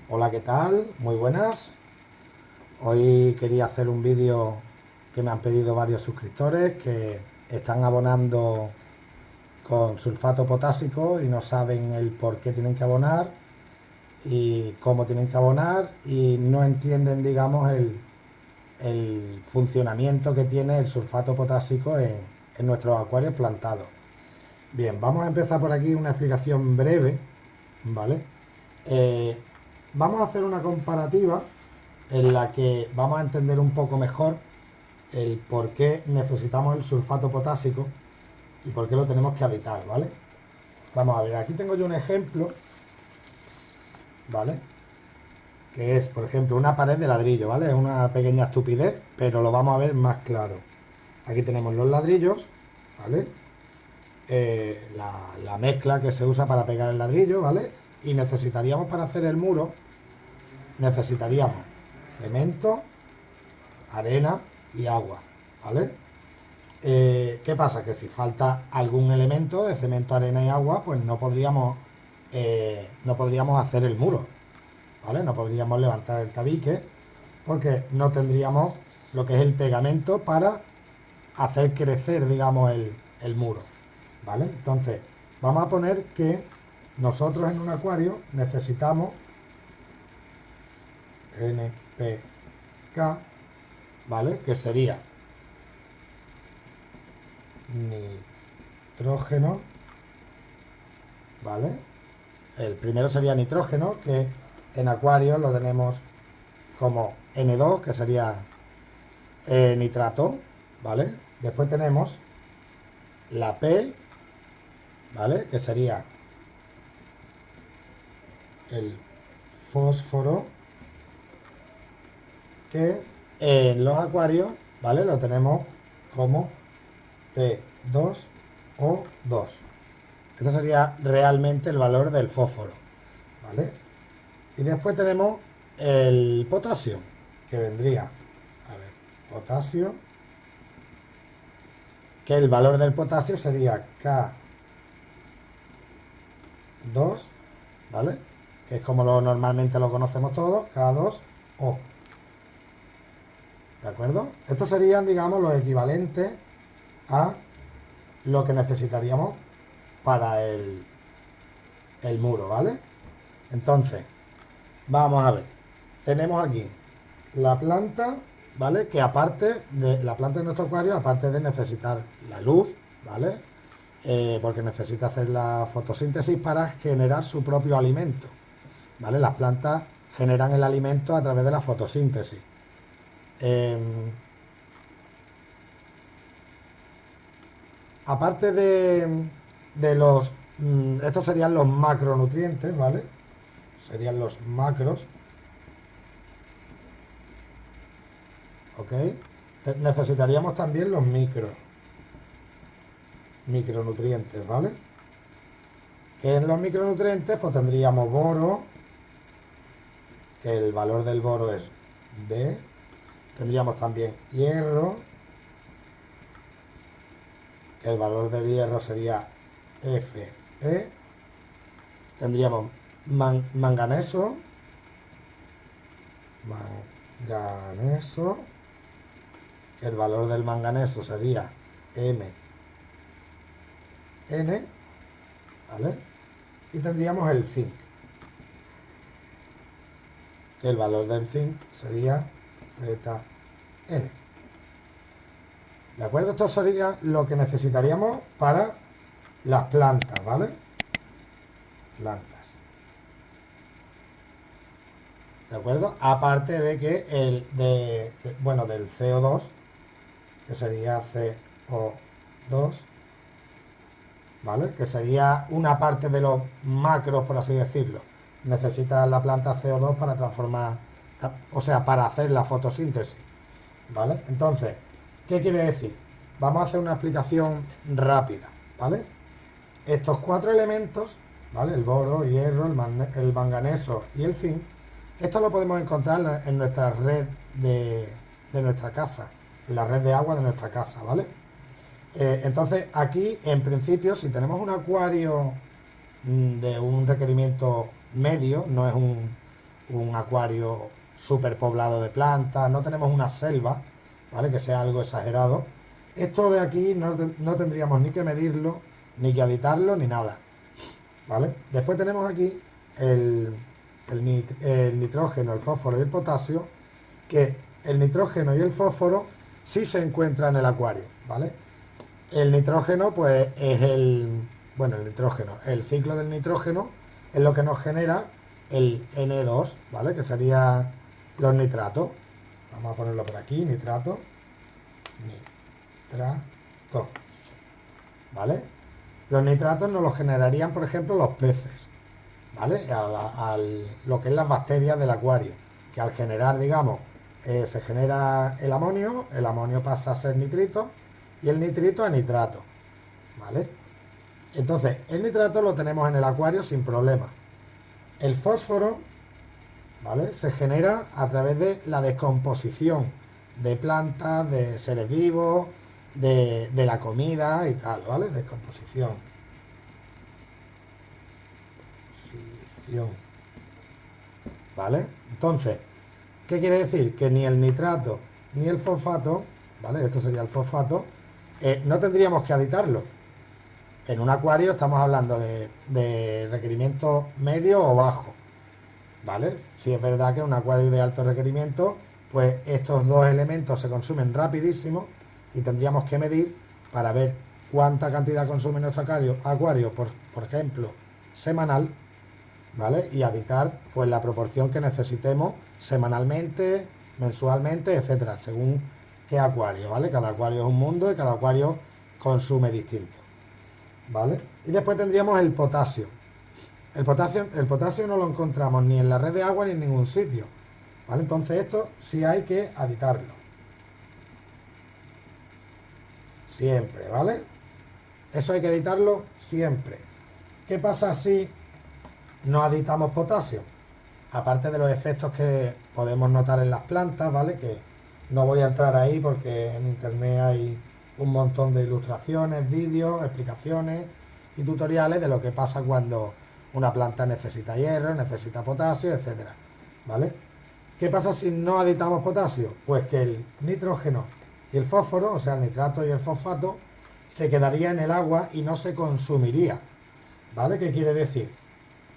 Hola, ¿qué tal? Muy buenas. Hoy quería hacer un vídeo que me han pedido varios suscriptores que están abonando con sulfato potásico y no saben el por qué tienen que abonar y cómo tienen que abonar y no entienden, digamos, el funcionamiento que tiene el sulfato potásico en nuestros acuarios plantados. Bien, vamos a empezar por aquí una explicación breve, ¿vale? Vamos a hacer una comparativa en la que vamos a entender un poco mejor el por qué necesitamos el sulfato potásico y por qué lo tenemos que aditar, ¿vale? Vamos a ver, aquí tengo yo un ejemplo, ¿vale? Que es, por ejemplo, una pared de ladrillo, ¿vale? Es una pequeña estupidez, pero lo vamos a ver más claro. Aquí tenemos los ladrillos, ¿vale? La mezcla que se usa para pegar el ladrillo, ¿vale? Y necesitaríamos para hacer el muro, necesitaríamos cemento, arena y agua, ¿vale? ¿Qué pasa? Que si falta algún elemento de cemento, arena y agua, pues no podríamos hacer el muro, ¿vale? No podríamos levantar el tabique porque no tendríamos lo que es el pegamento para hacer crecer, digamos, el muro, ¿vale? Entonces, vamos a poner que nosotros en un acuario necesitamos NPK, ¿vale? Que sería nitrógeno, ¿vale? El primero sería nitrógeno, que en acuarios lo tenemos como N2, que sería nitrato, ¿vale? Después tenemos la P, ¿vale? Que sería el fósforo, que en los acuarios, ¿vale? Lo tenemos como P2O2. Este sería realmente el valor del fósforo, ¿vale? Y después tenemos el potasio, que vendría, a ver, potasio, que el valor del potasio sería K2, ¿vale? Que es como normalmente lo conocemos todos, K2O. ¿De acuerdo? Estos serían, digamos, los equivalentes a lo que necesitaríamos para el muro, ¿vale? Entonces, vamos a ver. Tenemos aquí la planta, ¿vale? Que aparte de la planta de nuestro acuario, aparte de necesitar la luz, ¿vale? Porque necesita hacer la fotosíntesis para generar su propio alimento, ¿vale? Las plantas generan el alimento a través de la fotosíntesis. Aparte de los... estos serían los macronutrientes, ¿vale? Serían los macros. ¿Ok? Necesitaríamos también los micronutrientes, ¿vale? Que en los micronutrientes pues tendríamos boro, que el valor del boro es B. Tendríamos también hierro, que el valor del hierro sería Fe. Tendríamos manganeso, que el valor del manganeso sería Mn, ¿vale? Y tendríamos el zinc, que el valor del zinc sería Zn. ¿De acuerdo? Esto sería lo que necesitaríamos para las plantas, ¿vale? Plantas. ¿De acuerdo? Aparte de que del CO2, que sería CO2, ¿vale? Que sería una parte de los macros, por así decirlo. Necesita la planta CO2 para transformar, o sea, para hacer la fotosíntesis, ¿vale? Entonces, ¿qué quiere decir? Vamos a hacer una explicación rápida, ¿vale? Estos cuatro elementos, ¿vale? El boro, el hierro, el manganeso y el zinc, Esto lo podemos encontrar en nuestra red de nuestra casa, en la red de agua de nuestra casa, ¿vale? Entonces aquí, en principio, si tenemos un acuario de un requerimiento medio, no es un acuario súper poblado de plantas, no tenemos una selva, ¿vale? Que sea algo exagerado. Esto de aquí no tendríamos ni que medirlo, ni que editarlo, ni nada, ¿vale? Después tenemos aquí el nitrógeno, el fósforo y el potasio, que el nitrógeno y el fósforo sí se encuentran en el acuario, ¿vale? El nitrógeno, pues es bueno, el nitrógeno, el ciclo del nitrógeno es lo que nos genera el N2, ¿vale? Que sería los nitratos. Vamos a ponerlo por aquí, nitrato, ¿vale? Los nitratos nos los generarían, por ejemplo, los peces, ¿vale? Lo que es las bacterias del acuario, que al generar, digamos, se genera el amonio pasa a ser nitrito y el nitrito a nitrato, ¿vale? Entonces, el nitrato lo tenemos en el acuario sin problema. El fósforo, ¿vale? Se genera a través de la descomposición de plantas, de seres vivos, de la comida y tal, ¿vale? Descomposición. ¿Vale? Entonces, ¿qué quiere decir? Que ni el nitrato ni el fosfato, ¿vale? Esto sería el fosfato, no tendríamos que aditarlo. En un acuario estamos hablando de requerimiento medio o bajo, ¿vale? Si es verdad que en un acuario de alto requerimiento, pues estos dos elementos se consumen rapidísimo y tendríamos que medir para ver cuánta cantidad consume nuestro acuario, por ejemplo, semanal, ¿vale? Y aditar pues la proporción que necesitemos semanalmente, mensualmente, etcétera, según qué acuario, ¿vale? Cada acuario es un mundo y cada acuario consume distinto, ¿vale? Y después tendríamos el potasio. El potasio no lo encontramos ni en la red de agua ni en ningún sitio, ¿vale? Entonces esto sí hay que aditarlo. Siempre, ¿vale? Eso hay que editarlo siempre. ¿Qué pasa si no aditamos potasio? Aparte de los efectos que podemos notar en las plantas, ¿vale? Que no voy a entrar ahí porque en internet hay un montón de ilustraciones, vídeos, explicaciones y tutoriales de lo que pasa cuando una planta necesita hierro, necesita potasio, etcétera, ¿vale? ¿Qué pasa si no aditamos potasio? Pues que el nitrógeno y el fósforo, o sea, el nitrato y el fosfato, se quedaría en el agua y no se consumiría, ¿vale? ¿Qué quiere decir?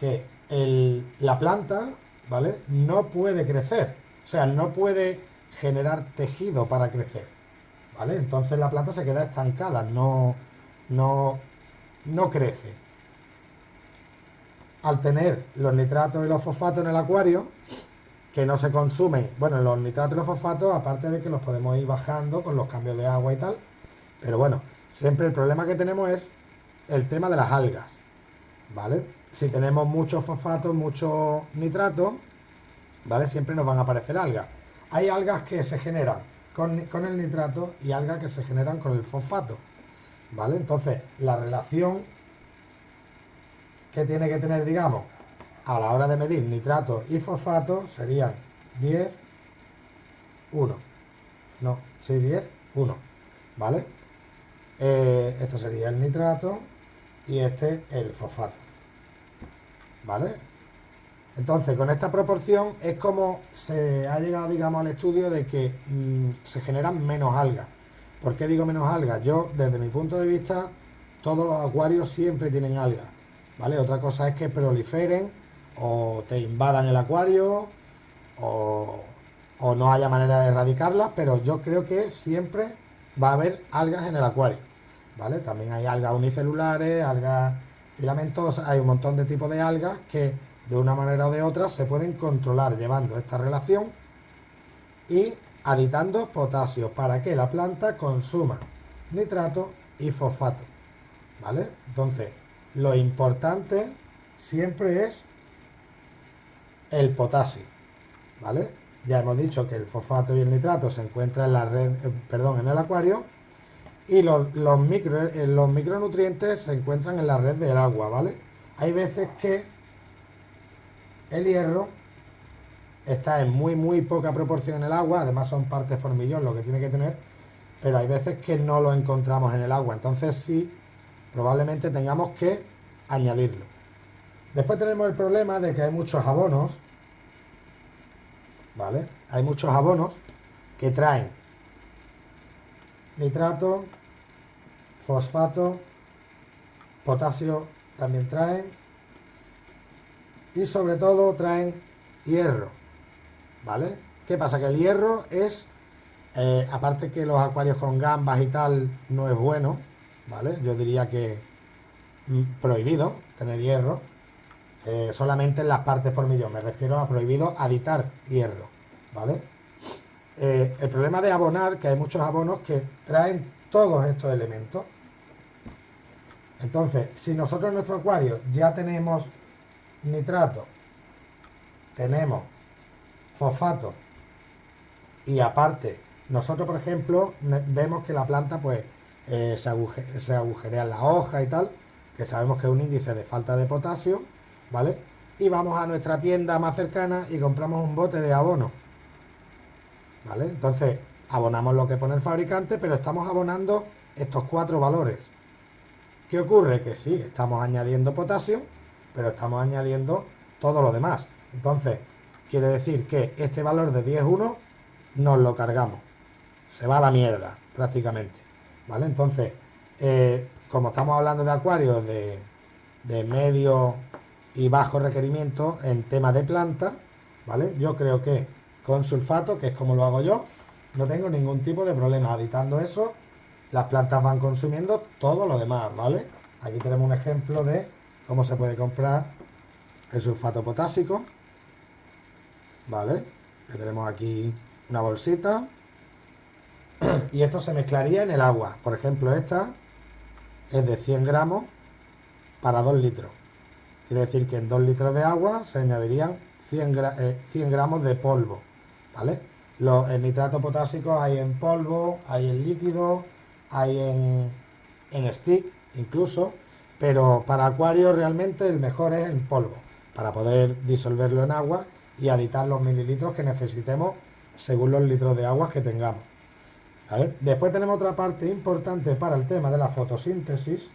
Que la planta, ¿vale? No puede crecer, o sea, no puede generar tejido para crecer, ¿vale? Entonces la planta se queda estancada, no, no crece. Al tener los nitratos y los fosfatos en el acuario, que no se consumen, bueno, los nitratos y los fosfatos, aparte de que los podemos ir bajando con los cambios de agua y tal, pero bueno, siempre el problema que tenemos es el tema de las algas, ¿vale? Si tenemos muchos fosfatos, muchos nitratos, ¿vale? Siempre nos van a aparecer algas. Hay algas que se generan con el nitrato y algas que se generan con el fosfato, ¿vale? Entonces, la relación que tiene que tener, digamos, a la hora de medir nitrato y fosfato serían 10, 1. No, sí, 10, 1, ¿vale? Esto sería el nitrato y este el fosfato, ¿vale? Entonces, con esta proporción es como se ha llegado, digamos, al estudio de que se generan menos algas. ¿Por qué digo menos algas? Yo, desde mi punto de vista, todos los acuarios siempre tienen algas, ¿vale? Otra cosa es que proliferen o te invadan el acuario o no haya manera de erradicarlas, pero yo creo que siempre va a haber algas en el acuario, ¿vale? También hay algas unicelulares, algas filamentosas, hay un montón de tipos de algas que de una manera o de otra se pueden controlar llevando esta relación y aditando potasio para que la planta consuma nitrato y fosfato, ¿vale? Entonces, lo importante siempre es el potasio, ¿vale? Ya hemos dicho que el fosfato y el nitrato se encuentran en la red, en el acuario, y los micronutrientes se encuentran en la red del agua, ¿vale? Hay veces que el hierro está en muy poca proporción en el agua, además son partes por millón lo que tiene que tener, pero hay veces que no lo encontramos en el agua, entonces sí, probablemente tengamos que añadirlo. Después tenemos el problema de que hay muchos abonos, ¿vale? Hay muchos abonos que traen nitrato, fosfato, potasio también traen, y sobre todo traen hierro, ¿vale? ¿Qué pasa? Que el hierro es, aparte que los acuarios con gambas y tal no es bueno, ¿vale? Yo diría que prohibido tener hierro, solamente en las partes por millón, me refiero a prohibido aditar hierro, ¿vale? El problema de abonar, que hay muchos abonos que traen todos estos elementos. Entonces, si nosotros en nuestro acuario ya tenemos nitrato, tenemos fosfato y aparte, nosotros por ejemplo vemos que la planta pues se agujerea la hoja y tal, que sabemos que es un índice de falta de potasio, ¿vale? Y vamos a nuestra tienda más cercana y compramos un bote de abono, ¿vale? Entonces, abonamos lo que pone el fabricante, pero estamos abonando estos 4 valores. ¿Qué ocurre? Que sí, estamos añadiendo potasio, pero estamos añadiendo todo lo demás. Entonces, quiere decir que este valor de 10,1 nos lo cargamos. Se va a la mierda, prácticamente. ¿Vale? Entonces, como estamos hablando de acuarios de medio y bajo requerimiento en tema de planta, ¿vale? Yo creo que con sulfato, que es como lo hago yo, no tengo ningún tipo de problema. Aditando eso, las plantas van consumiendo todo lo demás, ¿vale? Aquí tenemos un ejemplo de cómo se puede comprar el sulfato potásico, ¿vale? Que tenemos aquí una bolsita y esto se mezclaría en el agua. Por ejemplo, esta es de 100 gramos para 2 litros. Quiere decir que en 2 litros de agua se añadirían 100 gramos de polvo, ¿vale? El nitrato potásico hay en polvo, hay en líquido, hay en stick incluso, pero para acuarios realmente el mejor es en polvo, para poder disolverlo en agua y aditar los mililitros que necesitemos según los litros de agua que tengamos. ¿Vale? Después tenemos otra parte importante para el tema de la fotosíntesis.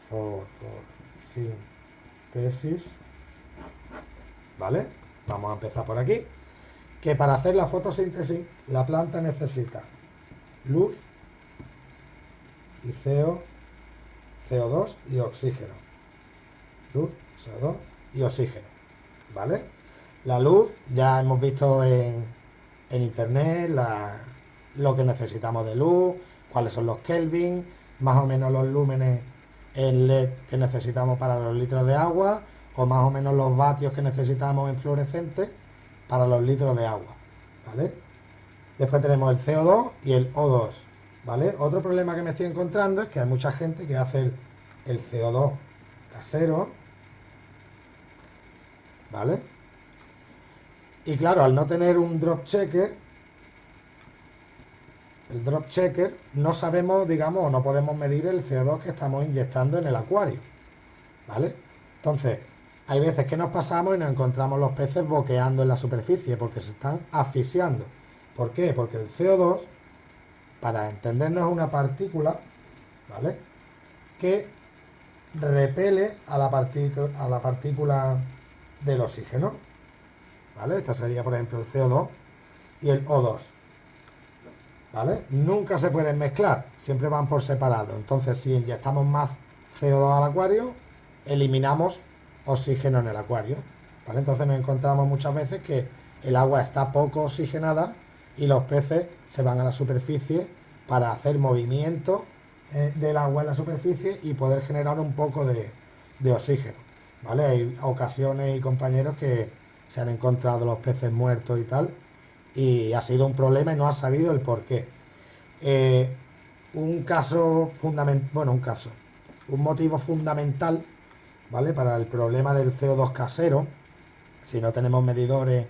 Fotosíntesis. ¿Vale? Vamos a empezar por aquí. Que para hacer la fotosíntesis la planta necesita luz y CO2 y oxígeno. Luz, CO2 y oxígeno. ¿Vale? La luz, ya hemos visto en internet lo que necesitamos de luz, cuáles son los Kelvin, más o menos los lúmenes en LED que necesitamos para los litros de agua, o más o menos los vatios que necesitamos en fluorescente para los litros de agua, ¿vale? Después tenemos el CO2 y el O2, ¿vale? Otro problema que me estoy encontrando es que hay mucha gente que hace el CO2 casero, ¿vale? Y claro, al no tener un drop checker, el drop checker, no sabemos, digamos, o no podemos medir el CO2 que estamos inyectando en el acuario, ¿vale? Entonces, hay veces que nos pasamos y nos encontramos los peces boqueando en la superficie porque se están asfixiando. ¿Por qué? Porque el CO2, para entendernos, es una partícula, ¿vale? Que repele a la partícula del oxígeno, ¿vale? Esta sería, por ejemplo, el CO2 y el O2, ¿vale? Nunca se pueden mezclar, siempre van por separado. Entonces, si inyectamos más CO2 al acuario, eliminamos oxígeno en el acuario, ¿vale? Entonces nos encontramos muchas veces que el agua está poco oxigenada y los peces se van a la superficie para hacer movimiento del agua en la superficie y poder generar un poco de oxígeno, ¿vale? Hay ocasiones y compañeros que se han encontrado los peces muertos y tal, y ha sido un problema y no ha sabido el por qué. Un caso fundamental, bueno, un motivo fundamental, ¿vale? Para el problema del CO2 casero, si no tenemos medidores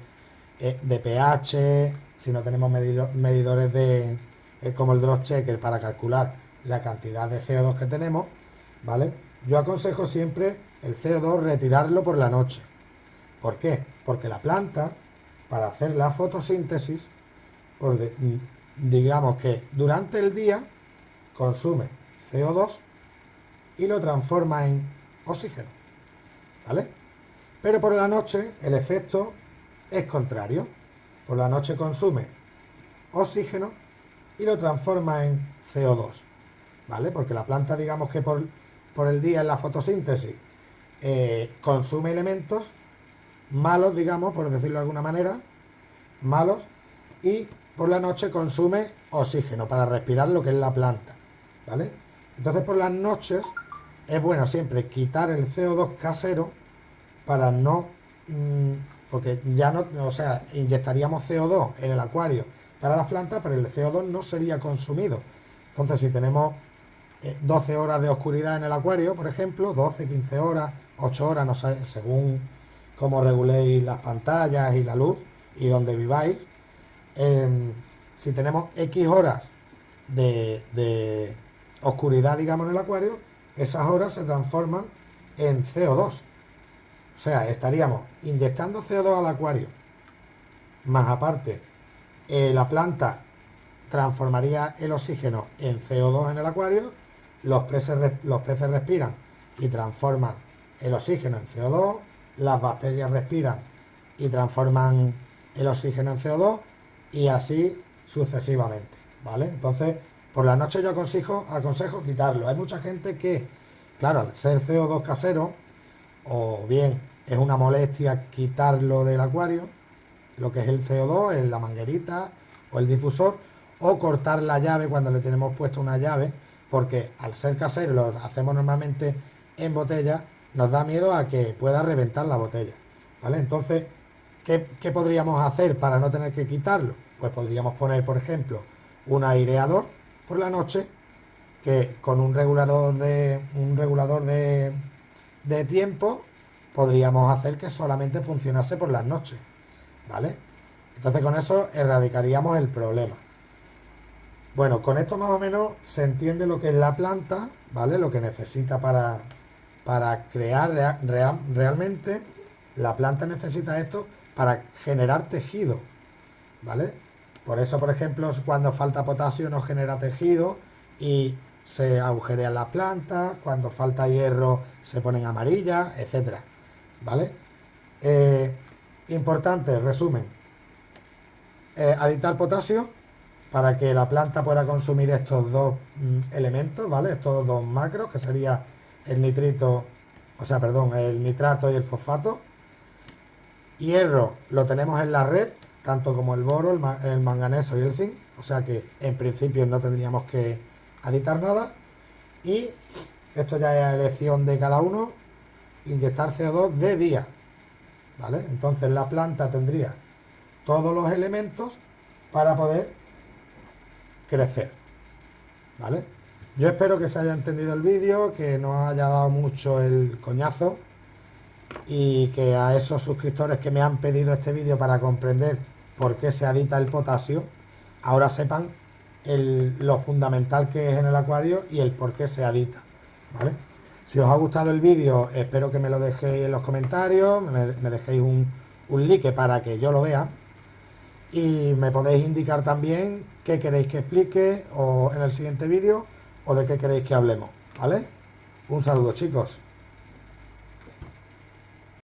de pH, si no tenemos medidores como el drop checker para calcular la cantidad de CO2 que tenemos, ¿vale? Yo aconsejo siempre el CO2 retirarlo por la noche. ¿Por qué? Porque la planta, para hacer la fotosíntesis, digamos que durante el día consume CO2 y lo transforma en oxígeno, ¿vale? Pero por la noche el efecto es contrario. Por la noche consume oxígeno y lo transforma en CO2, ¿vale? Porque la planta, digamos que por el día en la fotosíntesis consume elementos malos, digamos, por decirlo de alguna manera, malos, y por la noche consume oxígeno para respirar lo que es la planta, ¿vale? Entonces por las noches es bueno siempre quitar el CO2 casero para no, porque ya no, o sea, inyectaríamos CO2 en el acuario para las plantas, pero el CO2 no sería consumido. Entonces si tenemos 12 horas de oscuridad en el acuario, por ejemplo, 12, 15 horas, 8 horas, no sé, según cómo reguléis las pantallas y la luz y donde viváis, si tenemos X horas de oscuridad, digamos, en el acuario, esas horas se transforman en CO2. O sea, estaríamos inyectando CO2 al acuario, más aparte, la planta transformaría el oxígeno en CO2 en el acuario, los peces respiran y transforman el oxígeno en CO2, las bacterias respiran y transforman el oxígeno en CO2 y así sucesivamente, ¿vale? Entonces, por la noche yo aconsejo quitarlo. Hay mucha gente que, claro, al ser CO2 casero, o bien es una molestia quitarlo del acuario, lo que es el CO2, en la manguerita o el difusor, o cortar la llave cuando le tenemos puesto una llave, porque al ser casero, lo hacemos normalmente en botella, nos da miedo a que pueda reventar la botella, ¿vale? Entonces, ¿qué podríamos hacer para no tener que quitarlo? Pues podríamos poner, por ejemplo, un aireador por la noche, que con un regulador de tiempo podríamos hacer que solamente funcionase por las noches, ¿vale? Entonces con eso erradicaríamos el problema. Bueno, con esto más o menos se entiende lo que es la planta, ¿vale? Lo que necesita para crear realmente. La planta necesita esto para generar tejido, ¿vale? Por eso, por ejemplo, cuando falta potasio no genera tejido y se agujerean las plantas, cuando falta hierro se ponen amarillas, etcétera, ¿vale? Importante, resumen, aditar potasio para que la planta pueda consumir estos dos elementos, ¿vale? Estos dos macros, que sería el nitrito, o sea, perdón, el nitrato y el fosfato. Hierro lo tenemos en la red, tanto como el boro, el manganeso y el zinc, o sea que en principio no tendríamos que aditar nada. Y esto ya es elección de cada uno, inyectar CO2 de día, ¿vale? Entonces la planta tendría todos los elementos para poder crecer, ¿vale? Yo espero que se haya entendido el vídeo, que no haya dado mucho el coñazo y que a esos suscriptores que me han pedido este vídeo para comprender por qué se adita el potasio, ahora sepan lo fundamental que es en el acuario y el por qué se adita, ¿vale? Si os ha gustado el vídeo, espero que me lo dejéis en los comentarios, me dejéis un like para que yo lo vea. Y me podéis indicar también qué queréis que explique o en el siguiente vídeo o de qué queréis que hablemos, ¿vale? Un saludo, chicos.